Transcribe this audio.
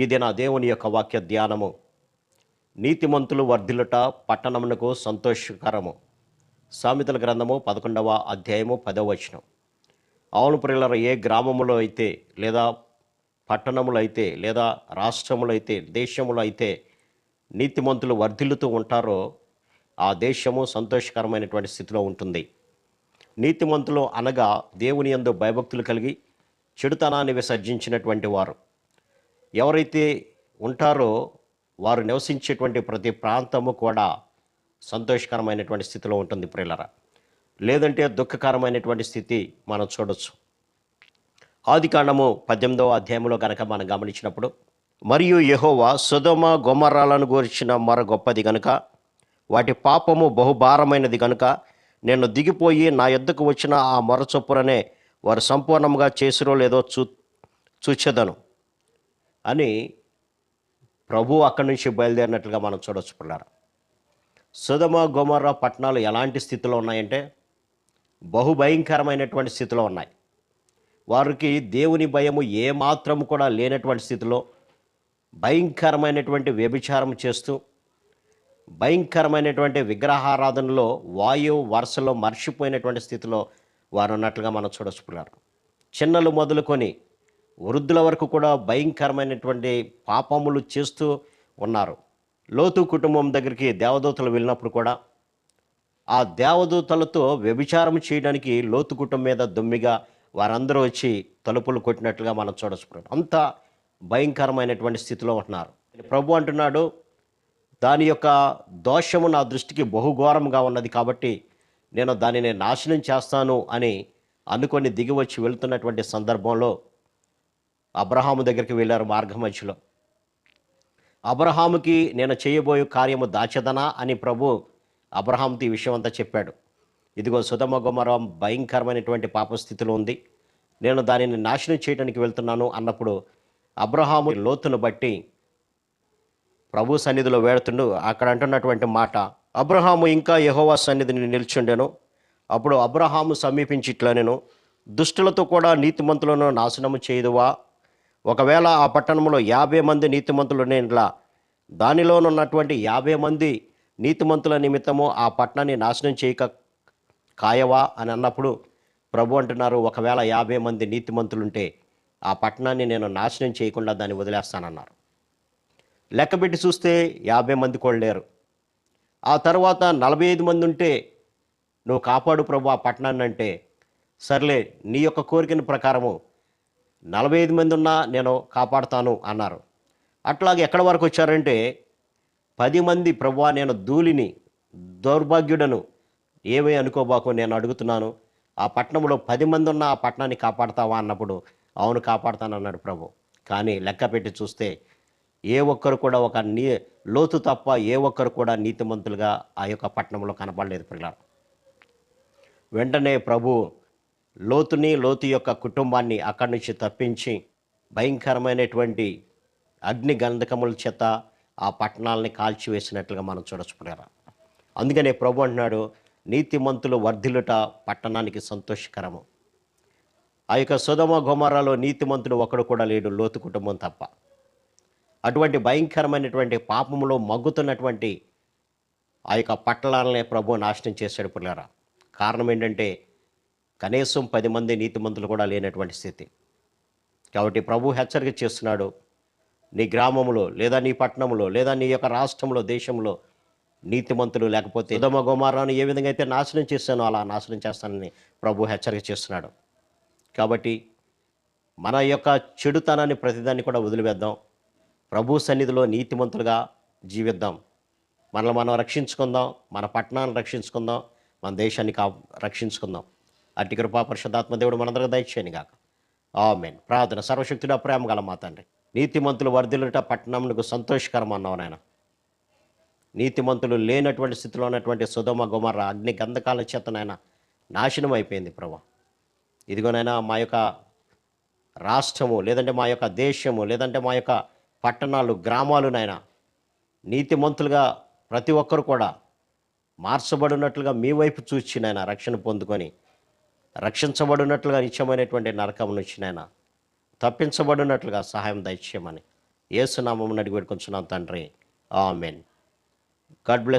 ఇది నా దేవుని యొక్క వాక్య ధ్యానము. నీతిమంతులు వర్ధిల్లుట పట్టణమునకు సంతోషకరము. సామెతల గ్రంథము 11వ అధ్యాయము 10వ వచనం. అవును ప్రియులారా, ఏ గ్రామములో అయితే లేదా పట్టణములో అయితే లేదా రాష్ట్రములో అయితే దేశములో అయితే నీతిమంతులు వర్ధిల్లుతూ ఉంటారో ఆ దేశము సంతోషకరమైనటువంటి స్థితిలో ఉంటుంది. నీతిమంతులు అనగా దేవుని యందు భయభక్తులు కలిగి చెడుతనాన్ని విసర్జించినటువంటి వారు. ఎవరైతే ఉంటారో వారు నివసించేటువంటి ప్రతి ప్రాంతము కూడా సంతోషకరమైనటువంటి స్థితిలో ఉంటుంది ప్రియులారా. లేదంటే దుఃఖకరమైనటువంటి స్థితి మనం చూడొచ్చు. ఆదికాండము 18వ అధ్యాయంలో కనుక మనం గమనించినప్పుడు, మరియు యెహోవా సొదొమ గొమొర్రాలను గూర్చిన మొర గొప్పది గనుక వాటి పాపము బహుభారమైనది గనుక నేను దిగిపోయి నా యొద్దకు వచ్చిన ఆ మొర చొప్పుననే వారు సంపూర్ణంగా చేసిరో లేదో చూచెదను అని ప్రభు అక్కడి నుంచి బయలుదేరినట్లుగా మనం చూడొచ్చు పిల్లరా. సొదొమ గొమొర్రా పట్టణాలు ఎలాంటి స్థితిలో ఉన్నాయంటే బహుభయంకరమైనటువంటి స్థితిలో ఉన్నాయి. వారికి దేవుని భయము ఏమాత్రం కూడా లేనటువంటి స్థితిలో భయంకరమైనటువంటి వ్యభిచారం చేస్తూ భయంకరమైనటువంటి విగ్రహారాధనలో వాయు వరుసలో మర్చిపోయినటువంటి స్థితిలో వారు ఉన్నట్లుగా మనం చూడొచ్చుకున్నారు. చిన్నలు మొదలుకొని వృద్ధుల వరకు కూడా భయంకరమైనటువంటి పాపములు చేస్తూ ఉన్నారు. లోతు కుటుంబం దగ్గరికి దేవదూతలు వెళ్ళినప్పుడు కూడా ఆ దేవదూతలతో వ్యభిచారం చేయడానికి లోతు కుటుంబం మీద దొమ్మిగా వారందరూ వచ్చి తలుపులు కొట్టినట్లుగా మనం చూడొచ్చు. అంత భయంకరమైనటువంటి స్థితిలో ఉంటున్నారు. ప్రభు అంటున్నాడు, దాని యొక్క దోషము నా దృష్టికి బహుఘోరంగా ఉన్నది కాబట్టి నేను దానిని నాశనం చేస్తాను అని అనుకొని దిగి వచ్చి వెళుతున్నటువంటి సందర్భంలో అబ్రహాము దగ్గరికి వెళ్ళారు. మార్గ మధ్యలో అబ్రహాముకి నేను చేయబోయే కార్యము దాచదనా అని ప్రభు అబ్రహాంతో ఈ విషయం అంతా చెప్పాడు. ఇదిగో సొదొమ గొమొర్రా భయంకరమైనటువంటి పాపస్థితిలో ఉంది, నేను దానిని నాశనం చేయడానికి వెళ్తున్నాను అన్నప్పుడు అబ్రహాము లోతును బట్టి ప్రభు సన్నిధిలో వేడుతుండు. అక్కడ అంటున్నటువంటి మాట, అబ్రహాము ఇంకా యెహోవా సన్నిధిని నిల్చుండెను. అప్పుడు అబ్రహాము సమీపించి ఇట్లా, నేను దుష్టులతో కూడా నీతిమంతులను నాశనము చేయదువా? ఒకవేళ ఆ పట్టణంలో 50 మంది నీతిమంతులు నేనులా దానిలోనున్నటువంటి 50 మంది నీతిమంతుల నిమిత్తము ఆ పట్టణాన్ని నాశనం చేయక కాయవా అని అన్నప్పుడు ప్రభు అంటున్నారు, ఒకవేళ 50 మంది నీతిమంతులుంటే ఆ పట్టణాన్ని నేను నాశనం చేయకుండా దాన్ని వదిలేస్తానన్నారు. లెక్కబెట్టి చూస్తే 50 మంది కూడా లేరు. ఆ తర్వాత 45 మంది ఉంటే నువ్వు కాపాడు ప్రభు ఆ పట్టణాన్ని అంటే, సర్లే నీ యొక్క కోరికల ప్రకారము 45 మంది ఉన్నా నేను కాపాడుతాను అన్నారు. అట్లాగే ఎక్కడి వరకు వచ్చారంటే 10 మంది, ప్రభువా నేను ధూళిని దౌర్భాగ్యుడను ఏమీ అనుకోబాకు, నేను అడుగుతున్నాను ఆ పట్టణంలో 10 మంది ఉన్నా ఆ పట్టణాన్ని కాపాడుతావా అన్నప్పుడు అవును కాపాడుతాను అన్నాడు ప్రభు. కానీ లెక్క పెట్టి చూస్తే ఏ ఒక్కరు కూడా లోతు తప్ప ఏ ఒక్కరు కూడా నీతిమంతులుగా ఆ యొక్క పట్టణంలో కనపడలేదు పిల్లలు. వెంటనే ప్రభు లోతు యొక్క కుటుంబాన్ని అక్కడి నుంచి తప్పించి భయంకరమైనటువంటి అగ్ని గంధకముల చేత ఆ పట్టణాలని కాల్చివేసినట్లుగా మనం చూడొచ్చు పిల్లలు. అందుకనే ప్రభు అంటున్నాడు, నీతిమంతులు వర్ధిల్లుట పట్టణానికి సంతోషకరము. ఆ యొక్క సొదొమ గొమొర్రాలో నీతిమంతుడు ఒకడు కూడా లేడు, లోతు కుటుంబం తప్ప. అటువంటి భయంకరమైనటువంటి పాపములో మగ్గుతున్నటువంటి ఆ యొక్క పట్టణాలనే ప్రభు నాశనం చేశాడు పిల్లరా. కారణం ఏంటంటే కనీసం 10 మంది నీతిమంతులు కూడా లేనటువంటి స్థితి. కాబట్టి ప్రభు హెచ్చరిక చేస్తున్నాడు, నీ గ్రామంలో లేదా నీ పట్టణంలో లేదా నీ యొక్క రాష్ట్రంలో దేశంలో నీతిమంతులు లేకపోతే సొదొమ గొమొర్రాను ఏ విధంగా అయితే నాశనం చేశానో అలా నాశనం చేస్తానని ప్రభు హెచ్చరిక చేస్తున్నాడు. కాబట్టి మన యొక్క చెడుతనాన్ని ప్రతిదాన్ని కూడా వదిలివేద్దాం, ప్రభు సన్నిధిలో నీతిమంతులుగా జీవిద్దాం, మనల్ని మనం రక్షించుకుందాం, మన పట్టణాన్ని రక్షించుకుందాం, మన దేశాన్ని రక్షించుకుందాం. అట్టి కృపా పరిశుద్ధాత్మ దేవుడు మనందరికీ దయచేయను గాక. ఆమేన్. ప్రార్థన. సర్వశక్తుడా, ప్రేమ గల మా తండ్రి, నీతిమంతులు వర్ధిల్లుట పట్టణంకు సంతోషకరం అన్నావు నాయన. నీతిమంతులు లేనటువంటి స్థితిలో ఉన్నటువంటి సొదొమ గొమొర్రా అగ్ని గంధకాల చేత నాయన నాశనం అయిపోయింది ప్రభు. ఇదిగోనైనా మా యొక్క రాష్ట్రము లేదంటే మా యొక్క దేశము లేదంటే మా యొక్క పట్టణాలు గ్రామాలు నాయన నీతిమంతులుగా ప్రతి ఒక్కరు కూడా మార్చబడినట్లుగా మీ వైపు చూచి నాయన రక్షణ పొందుకొని రక్షించబడినట్లుగా నిత్యమైనటువంటి నరకం నుంచి నాయన తప్పించబడినట్లుగా సహాయం దయచేయమని యేసు నామమున అడిగి పెట్టుకొంచున్నాం తండ్రి. ఆమెన్. God bless.